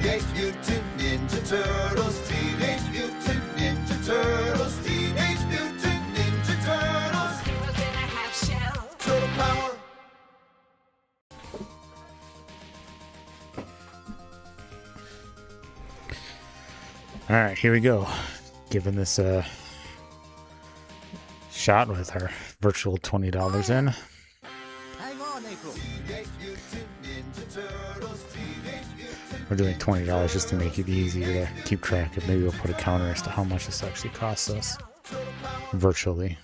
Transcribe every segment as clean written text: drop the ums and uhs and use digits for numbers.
Teenage Mutant Ninja Turtles, Teenage Mutant Ninja Turtles, Teenage Mutant Ninja Turtles. Heroes in a half shell. Turtle power. All right, here we go. Giving this a shot with our virtual $20 in. Hang on, April. We're doing $20 just to make it easier to keep track of. Maybe we'll put a counter as to how much this actually costs us virtually.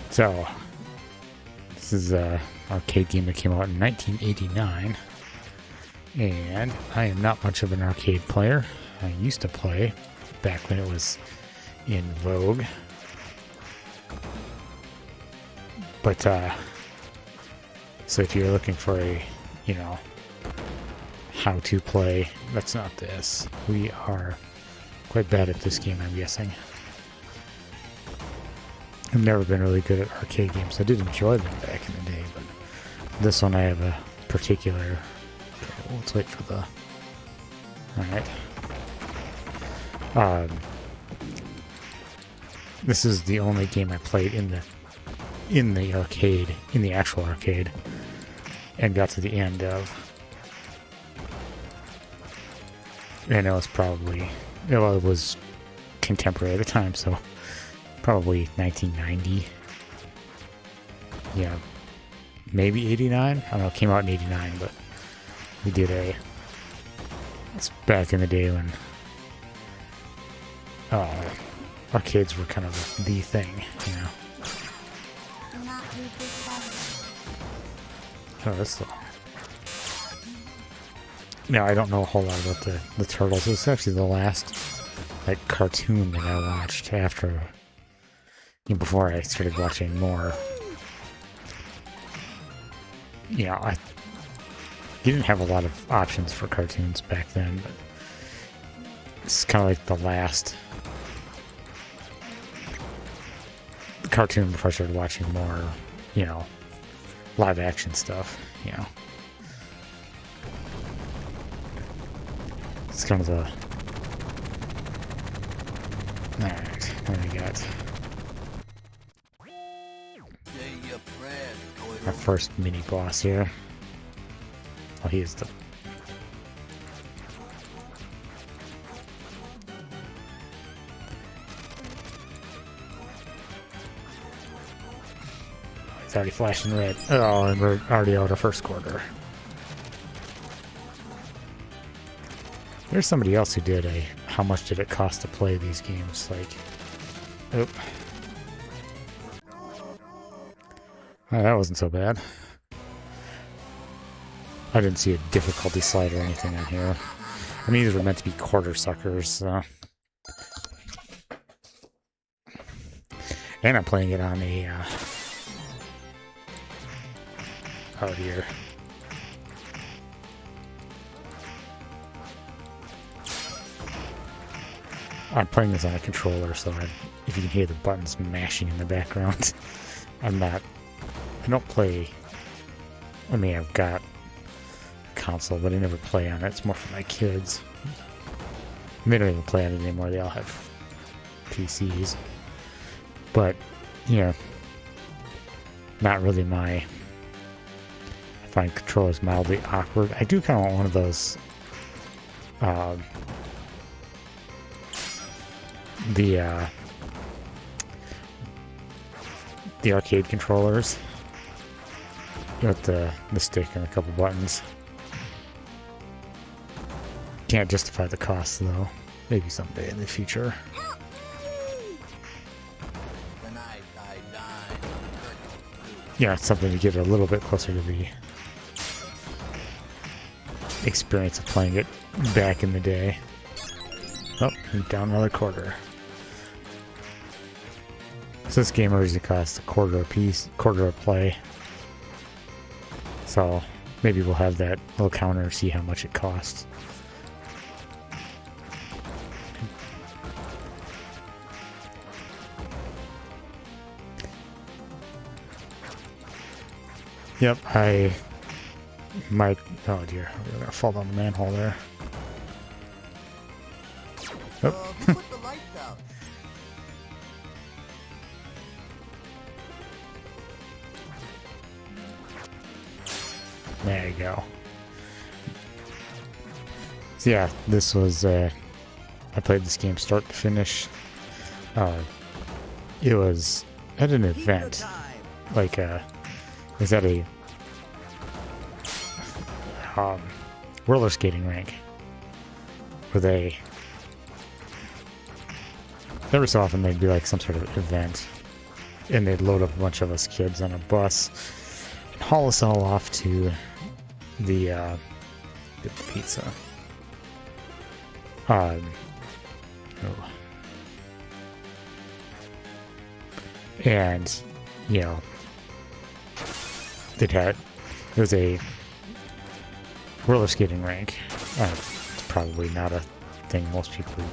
So, this is an arcade game that came out in 1989. And I am not much of an arcade player. I used to play back when it was in vogue. But, so if you're looking for a, how to play, that's not this. We are quite bad at this game, I'm guessing. I've never been really good at arcade games. I did enjoy them back in the day, but this one I have a particular... Okay, let's wait for the... Alright. This is the only game I played in the arcade, in the actual arcade, and got to the end of. And it was probably, well, it was contemporary at the time, so probably 1990. Yeah, maybe 89. I don't know. It came out in 89, but we did it's back in the day when arcades were kind of the thing, Oh, that's the... Now, I don't know a whole lot about the Turtles. It was actually the last, cartoon that I watched after... before I started watching more. I didn't have a lot of options for cartoons back then, but it's kind of like the last cartoon before I started watching more, live action stuff, It's kind of the... Alright, what do we got? Our first mini boss here. Oh, he is the... It's already flashing red. Oh, and we're already out of first quarter. There's somebody else who did a how much did it cost to play these games, oh, that wasn't so bad. I didn't see a difficulty slide or anything on here. I mean, these were meant to be quarter suckers, and I'm playing it on a out here. I'm playing this on a controller, so if you can hear the buttons mashing in the background, I don't play... I mean, I've got a console, but I never play on it. It's more for my kids. They don't even play on it anymore. They all have PCs. But, not really my... I find controllers mildly awkward. I do kind of want one of those... the arcade controllers with the stick and a couple buttons. Can't justify the cost though. Maybe someday in the future. Yeah, it's something to get a little bit closer to the experience of playing it back in the day. Oh, down another quarter. So this game originally cost $1 a piece, $1 a play. So maybe we'll have that little counter, see how much it costs. Yep, I might. Oh dear, I'm gonna fall down the manhole there. Oh. Put the lights out. There you go. So yeah, this was. I played this game start to finish. It was at an event, like it was at a roller skating rink, where they every so often they'd be like some sort of event, and they'd load up a bunch of us kids on a bus and haul us all off to the get the pizza. Oh. And, you know, it was a roller skating rink. It's probably not a thing most people,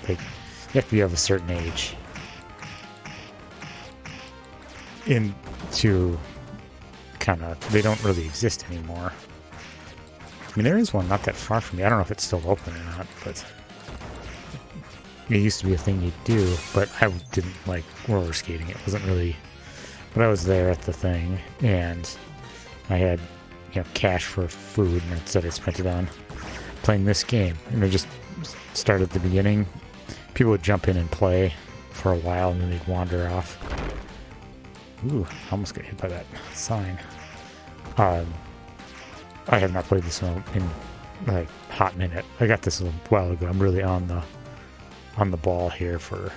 like, you have to be of a certain age to kind of, they don't really exist anymore. I mean, there is one not that far from me. I don't know if it's still open or not, but it used to be a thing you'd do, but I didn't like roller skating. It wasn't really, but I was there at the thing, and I had, you know, cash for food, and instead I spent it on playing this game. And I just started at the beginning. People would jump in and play for a while, and then they'd wander off. Ooh, I almost got hit by that sign. I have not played this in like a hot minute. I got this a while ago. I'm really on the ball here for.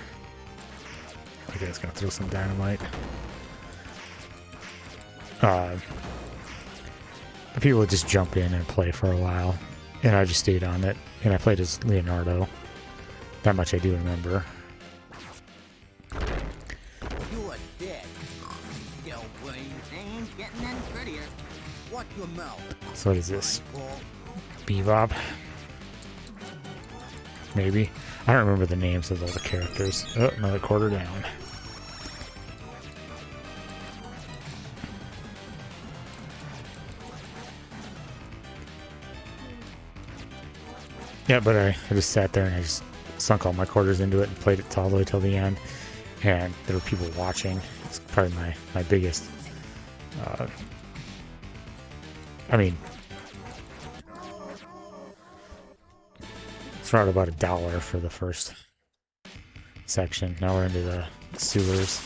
I guess gonna throw some dynamite. People would just jump in and play for a while, and I just stayed on it. And I played as Leonardo. That much I do remember. You are dead. Your brain ain't getting any prettier. Watch your mouth. So what is this? Bebop? Maybe? I don't remember the names of all the characters. Oh, another quarter down. Yeah, but I just sat there and I just sunk all my quarters into it and played it all the way till the end. And there were people watching. It's probably my biggest. I mean, it's around about $1 for the first section. Now we're into the sewers.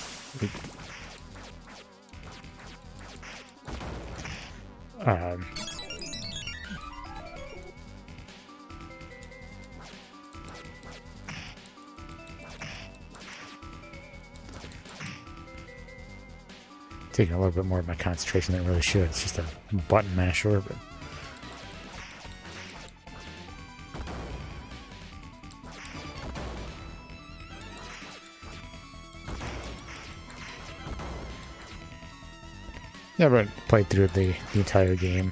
Taking a little bit more of my concentration than it really should. It's just a button masher, but yeah, but played through the entire game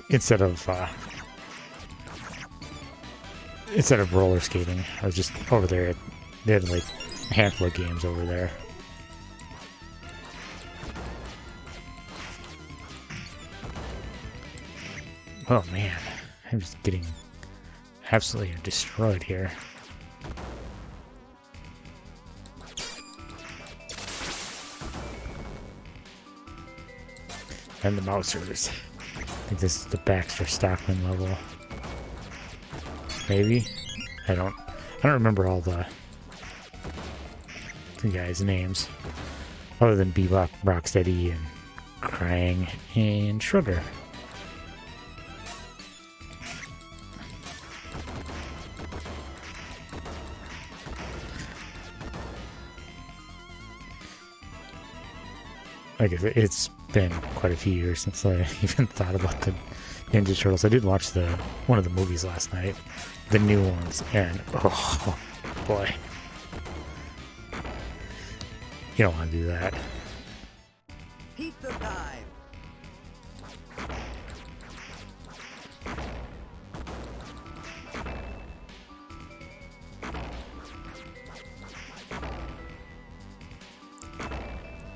instead of roller skating. I was just over there. They had like a handful of games over there. Oh man, I'm just getting absolutely destroyed here. And the Mousers. I think this is the Baxter Stockman level. Maybe? I don't remember all the guys' names. Other than Bebop, Rocksteady, and Krang, and Sugar. Like it's been quite a few years since I even thought about the Ninja Turtles. I did watch one of the movies last night, the new ones, and oh boy, you don't want to do that. Pizza time.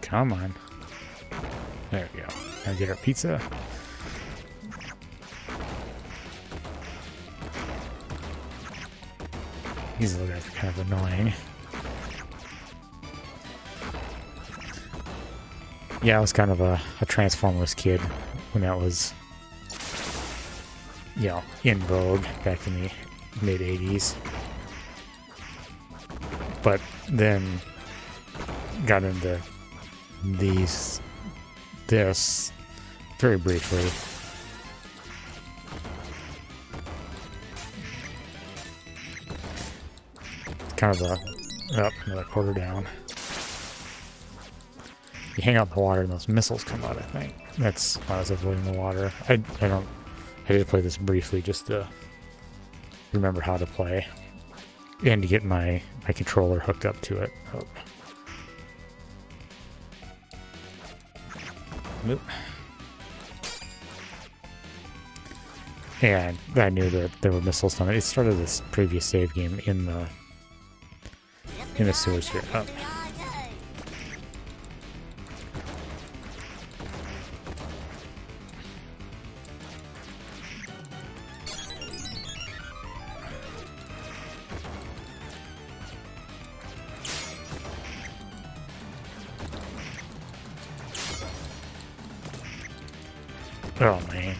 Come on. There we go. Trying to get our pizza. These little guys are kind of annoying. Yeah, I was kind of a Transformers kid when that was, you know, in vogue back in the mid-'80s. But then got into this very briefly. Kind of another quarter down. You hang out in the water and those missiles come out, I think. That's why I was avoiding the water. I did play this briefly just to remember how to play. And to get my controller hooked up to it. Oh. Nope. And I knew that there were missiles on it. It started this previous save game in the sewers here. Oh. Oh man.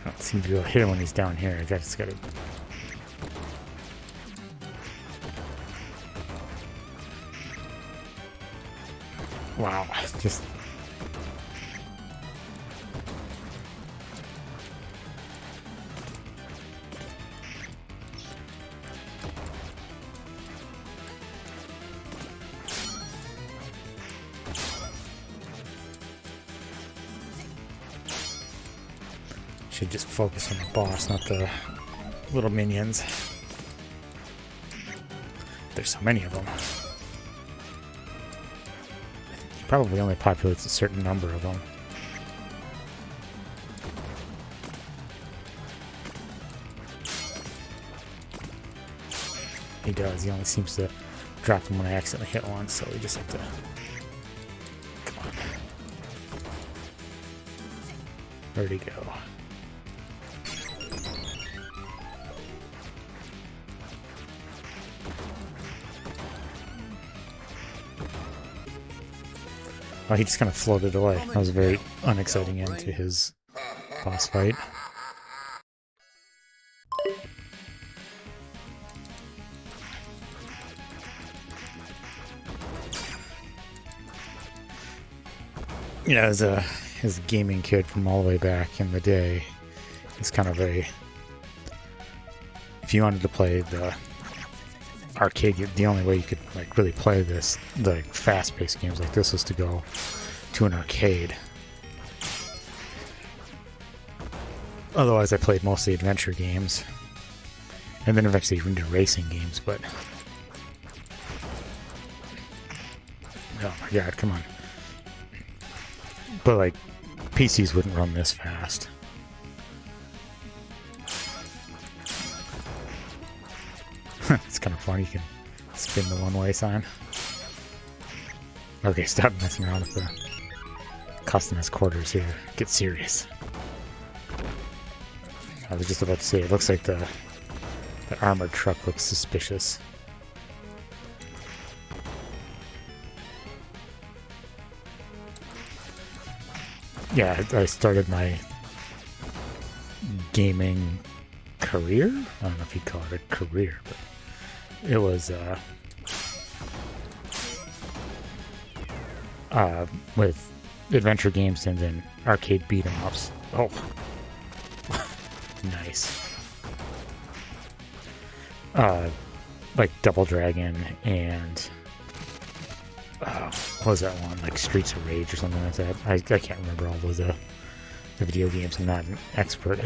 I don't seem to be able to hit him when he's down here. I just gotta. Wow, just. Should just focus on the boss, not the little minions. There's so many of them. He probably only populates a certain number of them. He does. He only seems to drop them when I accidentally hit one, so we just have to... Come on. Where'd he go? Oh, he just kind of floated away. That was a very unexciting end to his boss fight. You know, as a gaming kid from all the way back in the day, it's kind of a... If you wanted to play the arcade, the only way you could like really play this, the fast-paced games like this, is to go to an arcade. Otherwise, I played mostly adventure games, and then eventually even did racing games. But oh my god, come on! But like PCs wouldn't run this fast. It's kind of fun. You can spin the one-way sign. Okay, stop messing around with the customized quarters here. Get serious. I was just about to say, it looks like the armored truck looks suspicious. Yeah, I started my gaming career? I don't know if you'd call it a career, but it was with adventure games and then arcade beat 'em ups. Oh, nice. Like Double Dragon and what was that one? Like Streets of Rage or something like that. I can't remember all of the video games. I'm not an expert.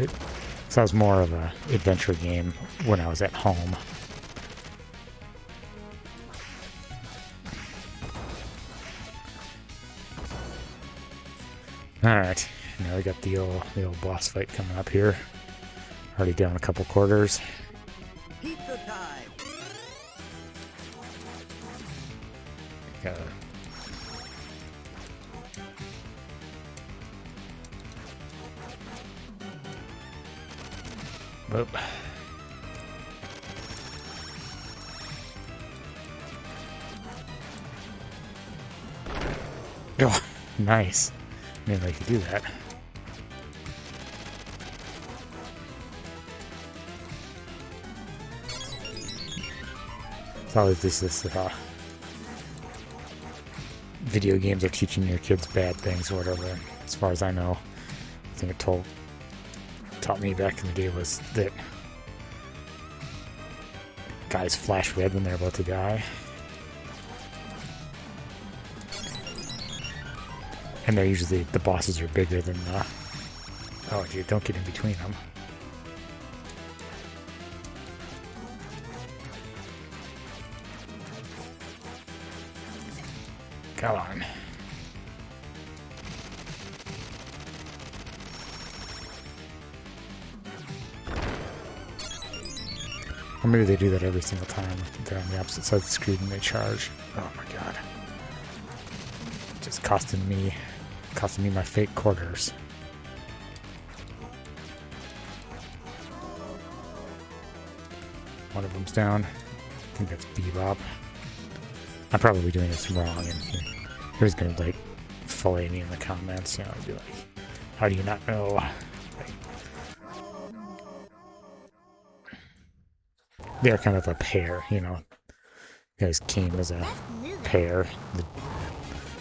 So it was more of a adventure game when I was at home. Alright, now we got the old boss fight coming up here. Already down a couple quarters. Pizza time. Gotta... Whoop. Oh, nice. I didn't know you could do that. It's always this video games are teaching your kids bad things or whatever. As far as I know, I think it taught me back in the day was that guys flash red when they're about to die. And they're usually, the bosses are bigger than the... Oh, dude, don't get in between them. Come on. Or maybe they do that every single time. They're on the opposite side of the screen and they charge. Oh my god. Just costing me my fake quarters. One of them's down. I think that's Bebop. I'm probably doing this wrong, and he's gonna like fillet me in the comments, you know, and be like, "How do you not know?" Like, they're kind of a pair, you know. You guys came as a pair,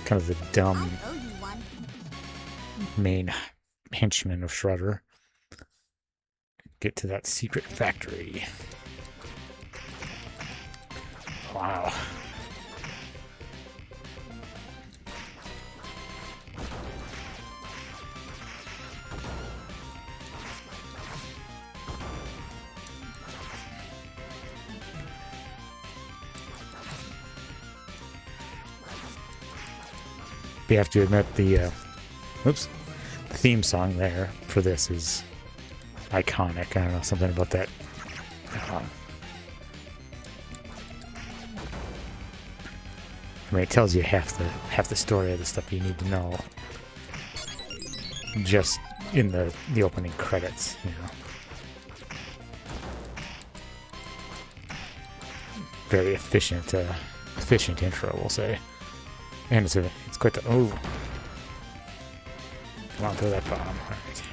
kind of the dumb main henchman of Shredder. Get to that secret factory. Wow. We have to admit the theme song there for this is iconic. I don't know, something about that. I mean, it tells you half the story of the stuff you need to know just in the opening credits, you know. Very efficient intro, we'll say. And it's quite the... Oh! Come on, throw that bomb. Alright.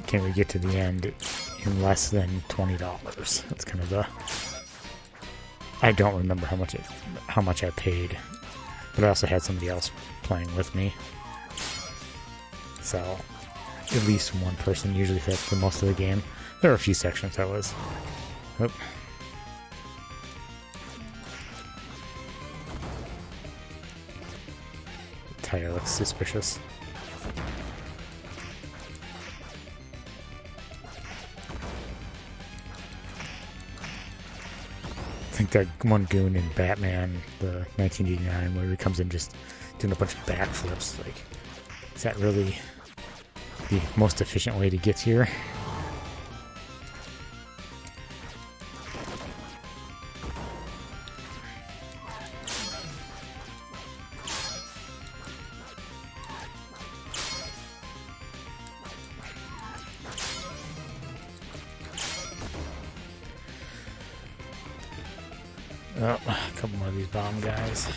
Can we get to the end in less than $20? That's kind of the... I don't remember how much I paid, but I also had somebody else playing with me, so at least one person usually hit for most of the game. There were a few sections I was... Oop. The tire looks suspicious. I think that one goon in Batman, the 1989, where he comes in just doing a bunch of backflips. Like, is that really the most efficient way to get here? Oh, a couple more of these bomb guys.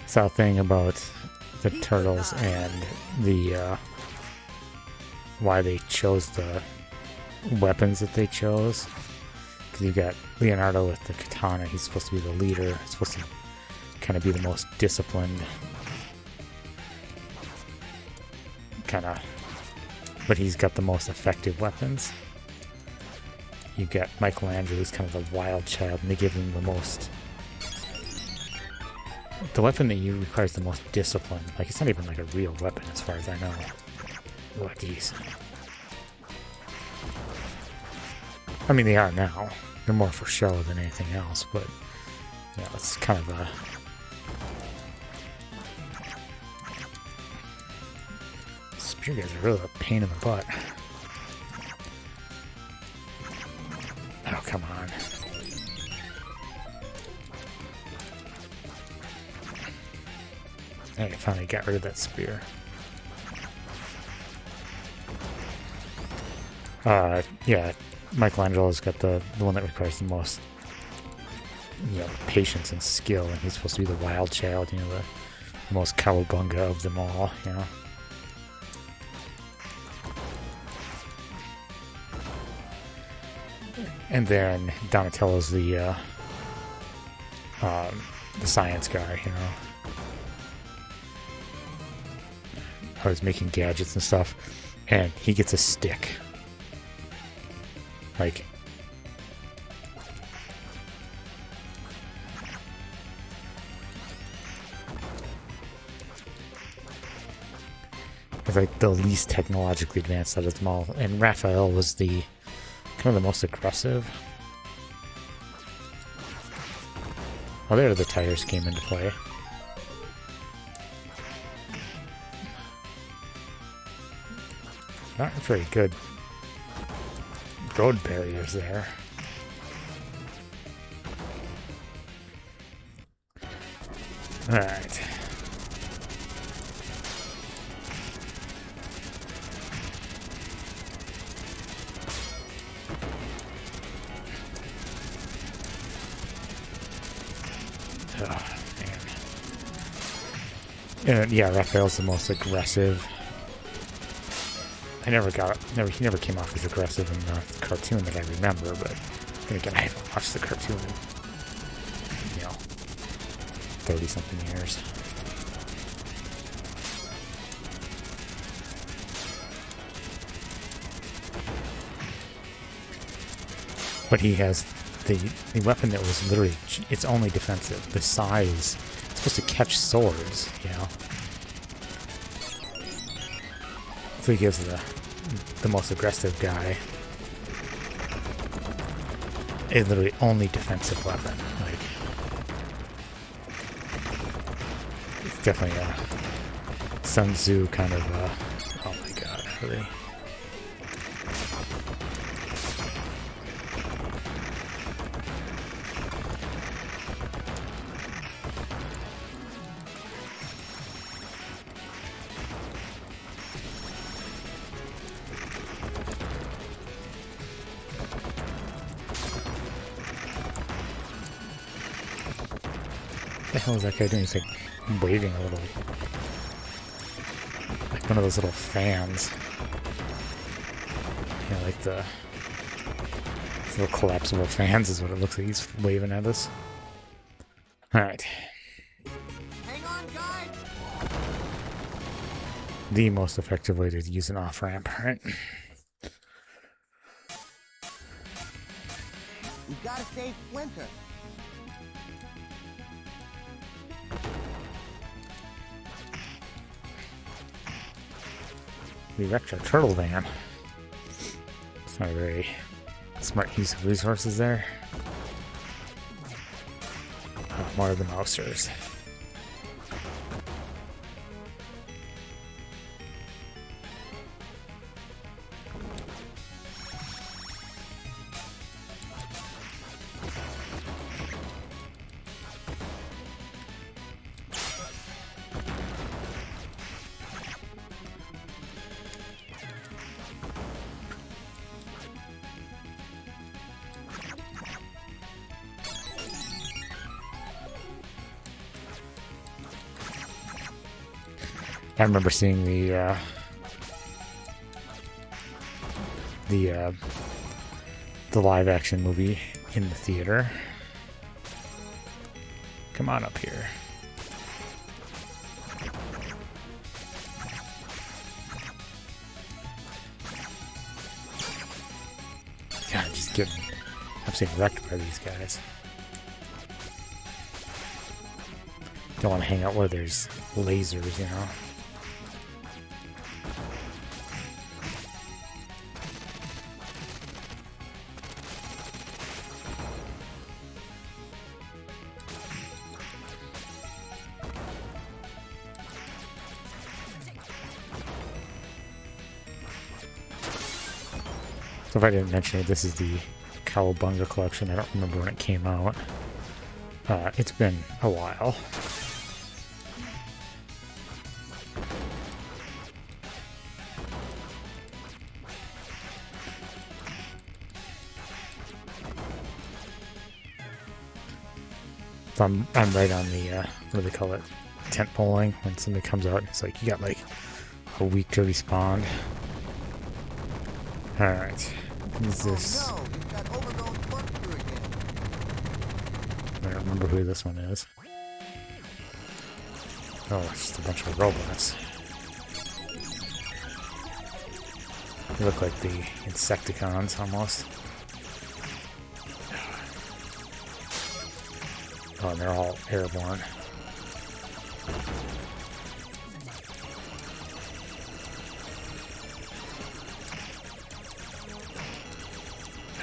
Saw a thing about the turtles and the why they chose the weapons that they chose. Because you got Leonardo with the katana, he's supposed to be the leader, he's supposed to kind of be the most disciplined. kind of, but he's got the most effective weapons. You got Michelangelo, who's kind of the wild child, and they give him the most. The weapon that you requires the most discipline. Like, it's not even like a real weapon as far as I know. Oh, geez. I mean, they are now. They're more for show than anything else, but yeah, it's kind of a. Spear guys are really a pain in the butt. Oh, come on. I finally got rid of that spear. Yeah, Michelangelo's got the one that requires the most, patience and skill, and he's supposed to be the wild child, the most cowabunga of them all, And then Donatello's the science guy, Always making gadgets and stuff, and he gets a stick. Like, it's like the least technologically advanced out of them all, and Raphael was the kind of the most aggressive. Oh, there the tires came into play. Not very good road barriers there. Alright. Oh, man. Yeah, Raphael's the most aggressive. He never came off as aggressive in the cartoon that I remember, but then again, I haven't watched the cartoon in, 30-something years. But he has the weapon that was literally, it's only defensive. The size, it's supposed to catch swords, So he gives the most aggressive guy a literally only defensive weapon. Like, it's definitely a Sun Tzu kind of oh my god, really. What the hell is that guy doing? He's like waving a little, like one of those little fans. Like the little collapsible fans is what it looks like he's waving at us. Alright. Hang on, guys! The most effective way to use an off-ramp, right? We gotta save Splinter. We wrecked our turtle van. It's not a very smart use of resources there. Oh, more of the mousers. I remember seeing the live action movie in the theater. Come on up here. I'm getting wrecked by these guys. Don't want to hang out where there's lasers, you know. So if I didn't mention it, this is the Cowabunga Collection. I don't remember when it came out. It's been a while. So I'm right on the, what do they call it? Tent poling. When somebody comes out and it's like, you got like a week to respawn. Alright. What is this? Oh no, we've got overgrown corkscrew again. I don't remember who this one is. Oh, it's just a bunch of robots. They look like the Insecticons almost. Oh, and they're all airborne.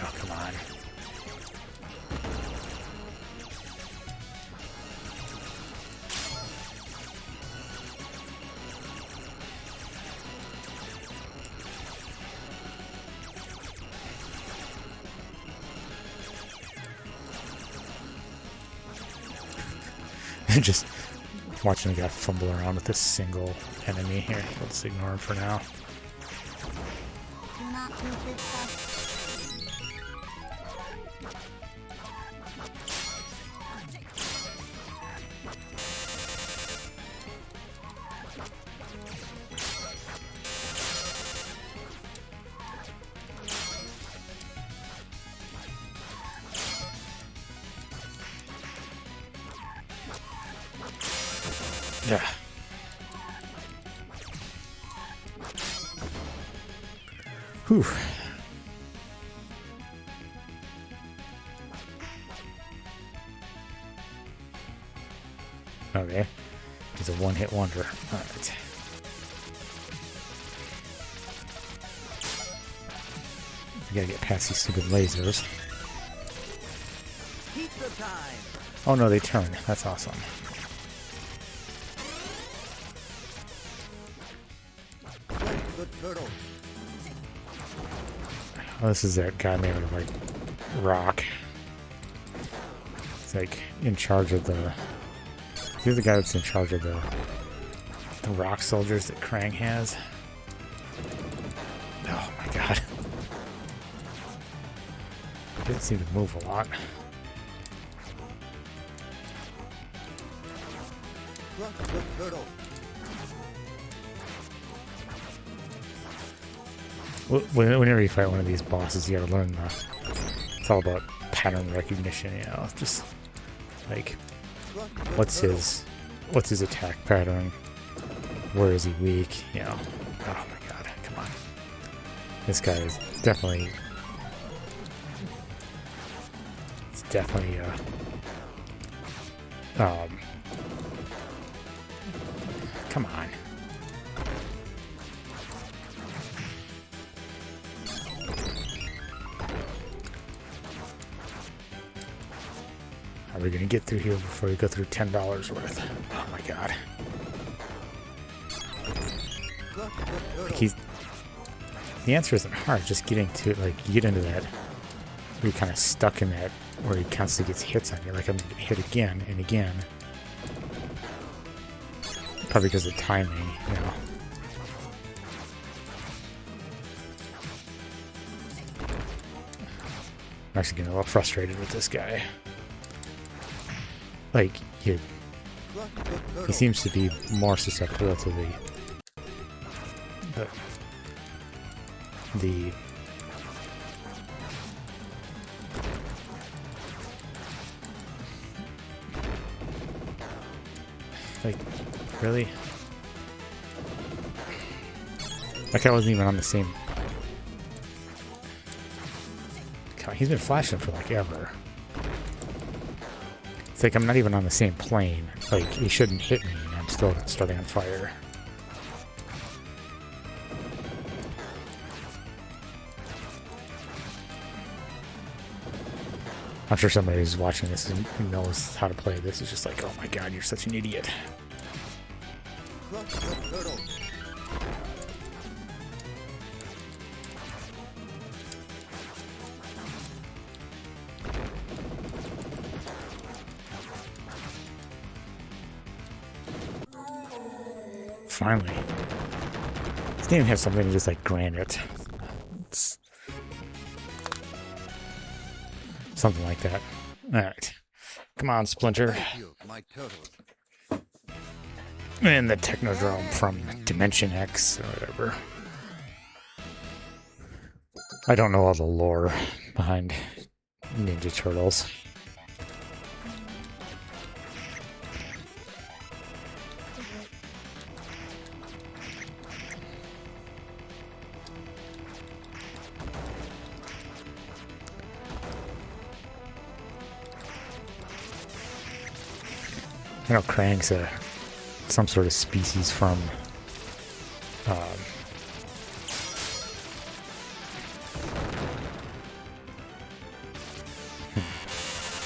Oh, come on. Just watching the guy fumble around with this single enemy here. Let's ignore him for now. You're not too big stuff. Yeah. Whew. Okay. He's a one-hit wonder. Alright. We gotta get past these stupid lasers. Pizza time. Oh no, they turn. That's awesome. Good turtle. Oh, this is that guy made of like rock. It's like in charge of the. He's the guy that's in charge of the rock soldiers that Krang has. Oh my god. Didn't seem to move a lot. Good turtle. Whenever you fight one of these bosses, you gotta learn it's all about pattern recognition, you know, just like what's his attack pattern, where is he weak, you know. Oh my god, come on. This guy is definitely come on. Are we gonna get through here before we go through $10 worth? Oh my god. Like the answer isn't hard, just getting to like you get into that you're kinda stuck in that where he constantly gets hits on you, like I'm gonna get hit again and again. Probably because of timing, you know. I'm actually getting a little frustrated with this guy. Like, he seems to be more susceptible to the like, really? Like I wasn't even on the same. God, He's been flashing for like ever. It's like I'm not even on the same plane. Like, he shouldn't hit me, and I'm still starting on fire. I'm sure somebody who's watching this and who knows how to play this is just like, oh my god, you're such an idiot. Crush the turtle. Finally. This game has something to just like grant it. It's something like that. Alright. Come on, Splinter. Thank you, my turtles. And the Technodrome from Dimension X or whatever. I don't know all the lore behind Ninja Turtles. I know Krang's some sort of species from oh,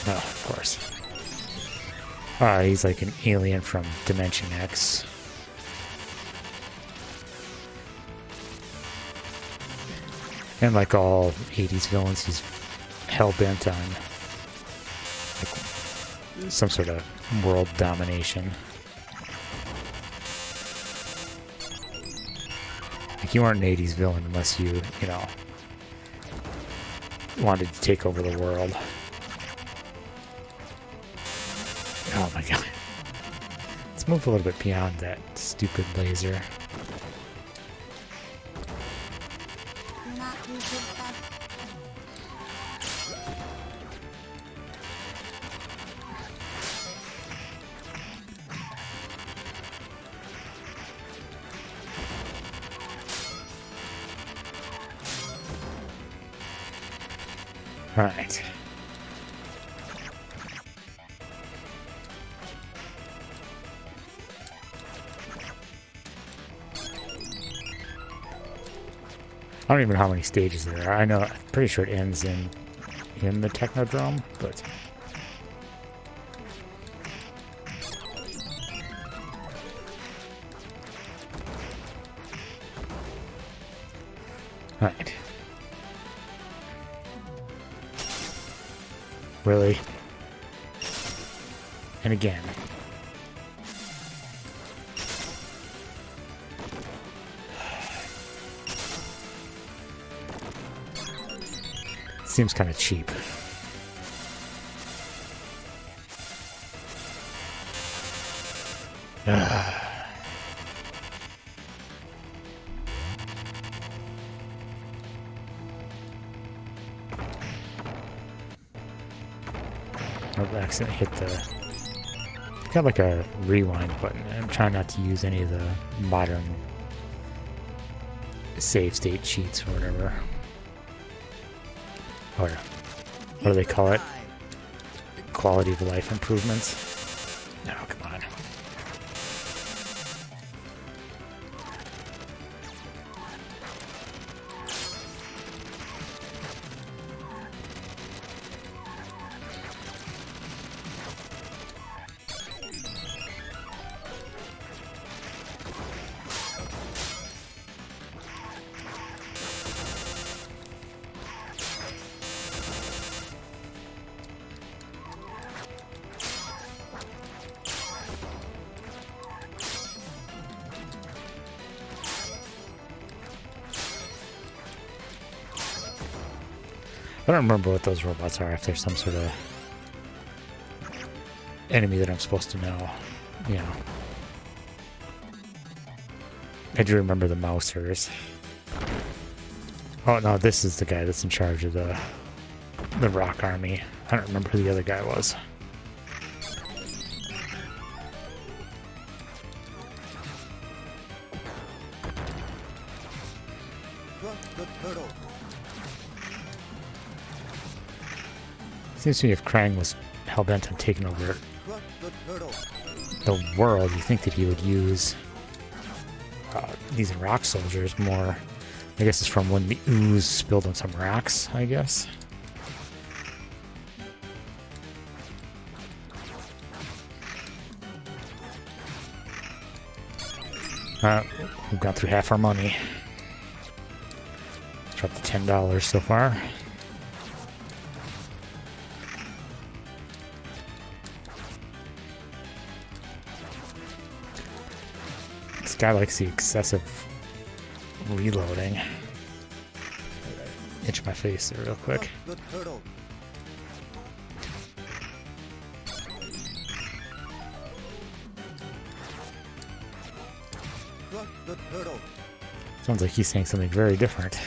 of course. He's like an alien from Dimension X. And like all 80s villains, he's hell-bent on like, some sort of world domination. Like, you aren't an 80s villain unless you know, wanted to take over the world. Oh my god. Let's move a little bit beyond that stupid laser. Alright. I don't even know how many stages there are. I know, I'm pretty sure it ends in the Technodrome, but alright. Really? And again. Seems kind of cheap. I accidentally hit the... Got like a rewind button. I'm trying not to use any of the modern save state cheats or whatever. Or what do they call it? Quality of life improvements? No, come on. I don't remember what those robots are, if there's some sort of enemy that I'm supposed to know. You know. I do remember the Mousers. Oh no, this is the guy that's in charge of the Rock Army. I don't remember who the other guy was. Crush the turtle. Seems to me if Krang was hell-bent on taking over Crush the turtle. the world, you think that he would use these rock soldiers more. I guess it's from when the ooze spilled on some rocks, I guess. We've gone through half our money. Dropped to $10 so far. This guy likes the excessive reloading. Itch my face there real quick. Crush the turtle. Crush the turtle. Sounds like he's saying something very different.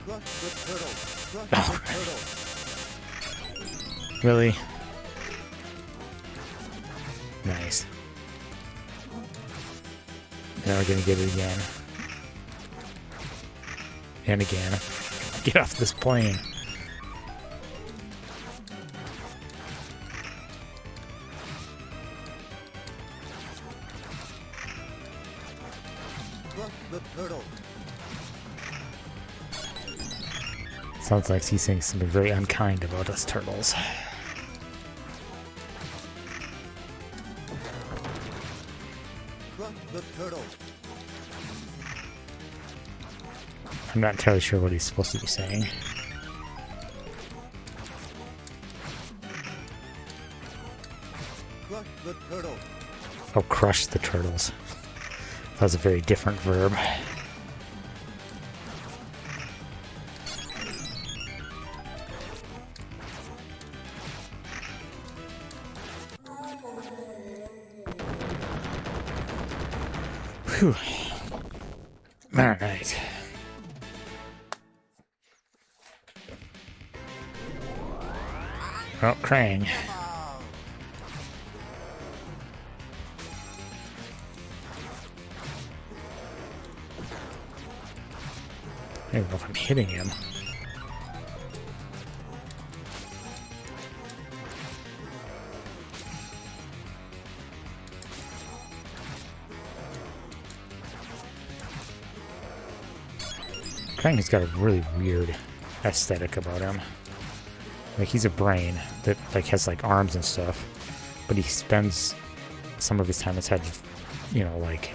Crush the turtle. Crush the turtle. Really? Nice. Now we're gonna get it again. And again. Get off this plane. Crush the turtle. Sounds like he's saying something very unkind about us turtles. Crush the turtle. I'm not entirely sure what he's supposed to be saying. Crush the turtle. Oh, crush the turtles. That was a very different verb. Whew. Alright. Oh, Krang. I don't know if I'm hitting him. Krang has got a really weird aesthetic about him. Like, he's a brain that like has like arms and stuff, but he spends some of his time inside, you know, like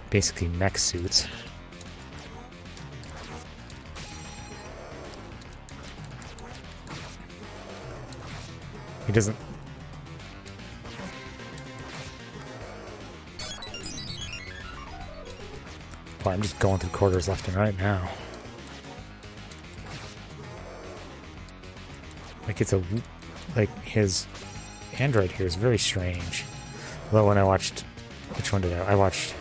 basically mech suits. He doesn't. Well, I'm just going through quarters left and right now. Like, it's a, like, his android here is very strange. Although when I watched, which one did I watched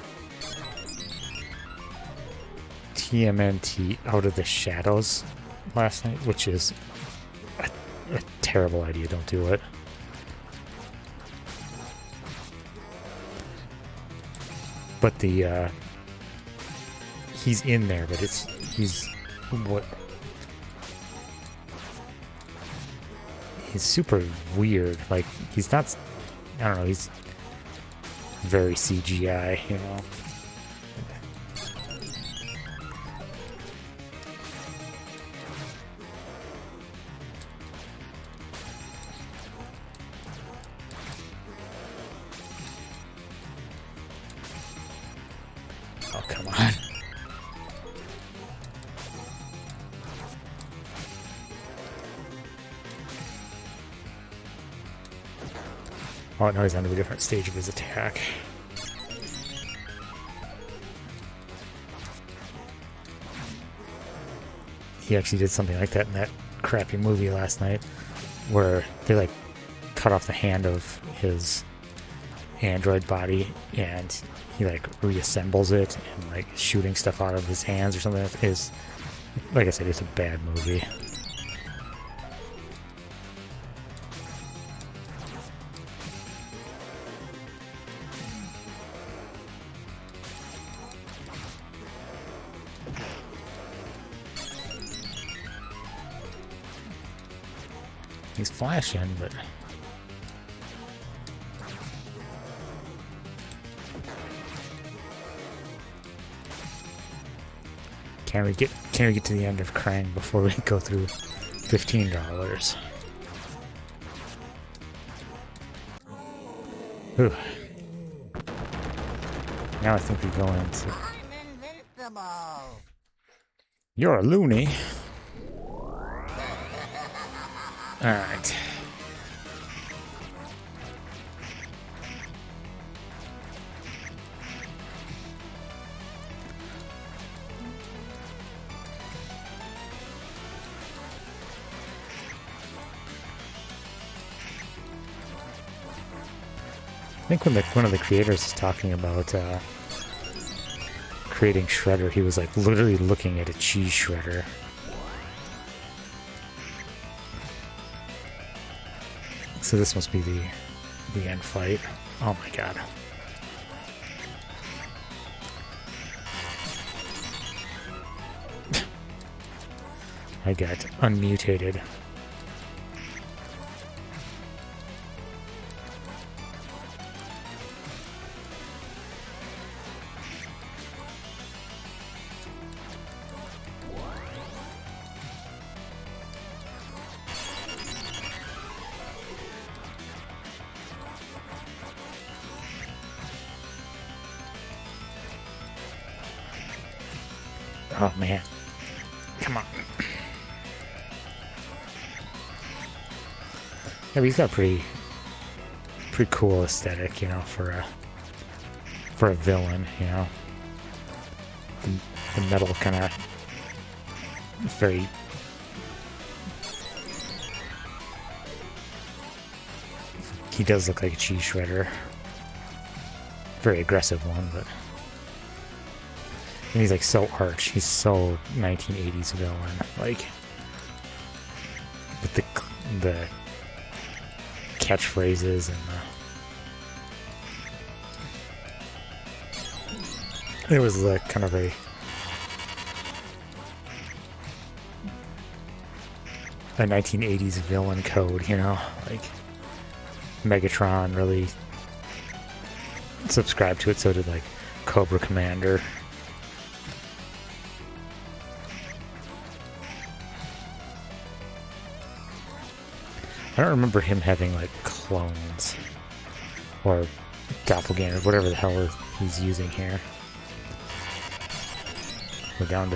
TMNT Out of the Shadows last night, which is a terrible idea. Don't do it. But the he's in there, but he's what? He's super weird. Like, he's not. I don't know. He's very CGI, you know. Oh, come on. Oh, no, he's on to a different stage of his attack. He actually did something like that in that crappy movie last night, where they, like, cut off the hand of his android body, and he, like, reassembles it, and, like, shooting stuff out of his hands or something. Is, like I said, it's a bad movie. He's flashing, but can we get to the end of Krang before we go through $15? Ooh. Now I think we go into. I'm invincible. You're a loony. Alright. I think when one of the creators was talking about creating Shredder, he was like literally looking at a cheese shredder. So this must be the end fight. Oh my god. I got unmutated. Oh man. Come on. Yeah, but he's got a pretty cool aesthetic, you know, for a villain, you know. The metal kind of very he does look like a cheese shredder. Very aggressive one, but and he's like so arch. He's so 1980s villain, like with the catchphrases and it was like kind of a a 1980s villain code, you know, like Megatron really subscribed to it, so did like Cobra Commander. I don't remember him having like clones or doppelgangers, whatever the hell he's using here. We're up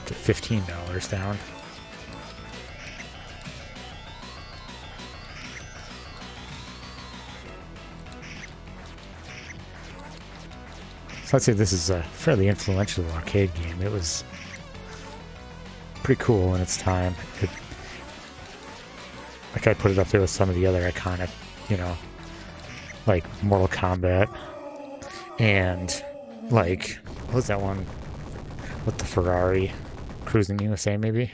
to $15 down. So I'd say this is a fairly influential arcade game. It was pretty cool in its time. Like I put it up there with some of the other iconic, you know, like Mortal Kombat and like, what was that one with the Ferrari? Cruising USA maybe?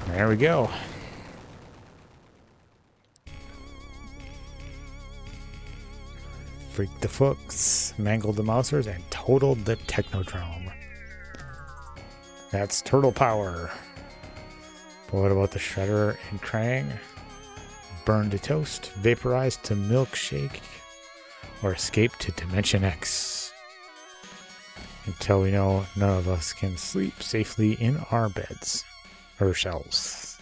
There we go. Freaked the Fooks, mangled the Mousers, and totaled the Technodrome. That's turtle power. But what about the Shredder and Krang? Burned to toast, vaporized to milkshake, or escape to Dimension X. Until we know none of us can sleep safely in our beds or shelves.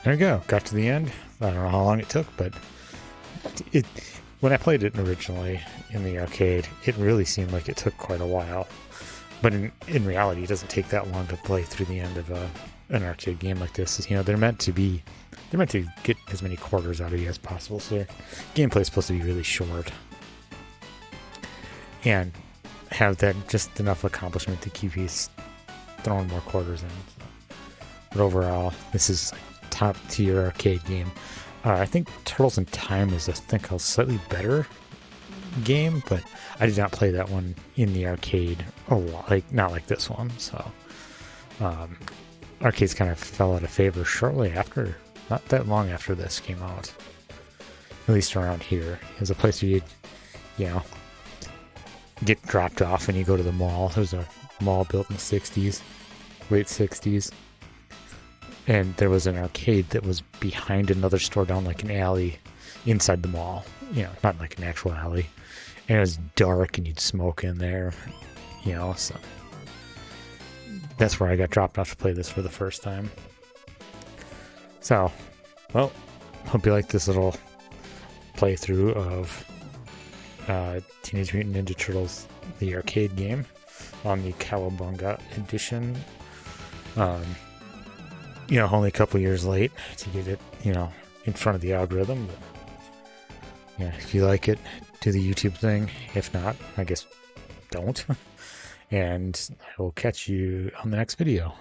There we go. Got to the end. I don't know how long it took, but when I played it originally in the arcade, it really seemed like it took quite a while. But in reality, it doesn't take that long to play through the end of an arcade game like this. You know, they're meant to get as many quarters out of you as possible. So gameplay is supposed to be really short and have that just enough accomplishment to keep you throwing more quarters in. But overall, this is like top tier arcade game. I think Turtles in Time is a slightly better game, but I did not play that one in the arcade a lot, like not like this one. So arcades kind of fell out of favor shortly after, not that long after this came out, at least around here. It was a place where you know, get dropped off when you go to the mall. There was a mall built in the 60s, late 60s. And there was an arcade that was behind another store down like an alley inside the mall. You know, not like an actual alley. And it was dark and you'd smoke in there. You know, so that's where I got dropped off to play this for the first time. So, well, hope you like this little playthrough of Teenage Mutant Ninja Turtles, the arcade game, on the Cowabunga edition. You know, only a couple years late to get it, you know, in front of the algorithm. But, yeah, if you like it, do the YouTube thing. If not, I guess don't. And I will catch you on the next video.